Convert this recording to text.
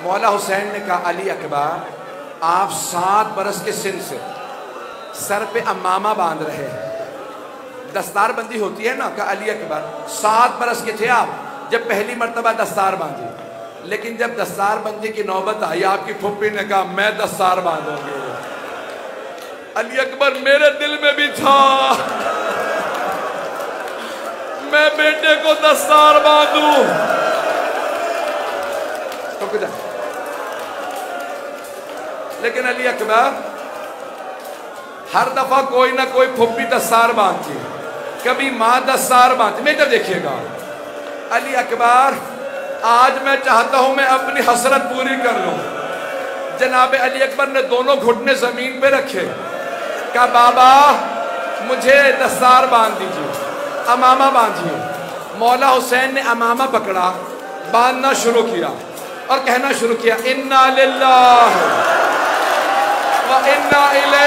मौला हुसैन ने कहा अली अकबर, आप 7 बरस के सिन से सर पे अम्मामा बांध रहे हैं, दस्तार बंदी होती है ना। कहा अली अकबर 7 बरस के थे आप जब पहली मर्तबा दस्तार बांधी, लेकिन जब दस्तार बंदी की नौबत आई आपकी फुप्पी ने कहा मैं दस्तार बांधूंगी। अली अकबर मेरे दिल में भी था मैं बेटे को दस्तार बांधूं। तो लेकिन अली अकबर हर दफा कोई ना कोई फुप्पी दस्तार बांधती है, कभी माँ दस्तार बांधती। मैं इधर देखिएगा अली अकबर, आज मैं चाहता हूं मैं अपनी हसरत पूरी कर लूं। जनाब अली अकबर ने दोनों घुटने जमीन पे रखे, कहा बाबा मुझे दस्तार बांध दीजिए, अमामा बांधिए। मौला हुसैन ने अमामा पकड़ा, बांधना शुरू किया और कहना शुरू किया इन्ना लिल्लाह व इन्ना इलैहि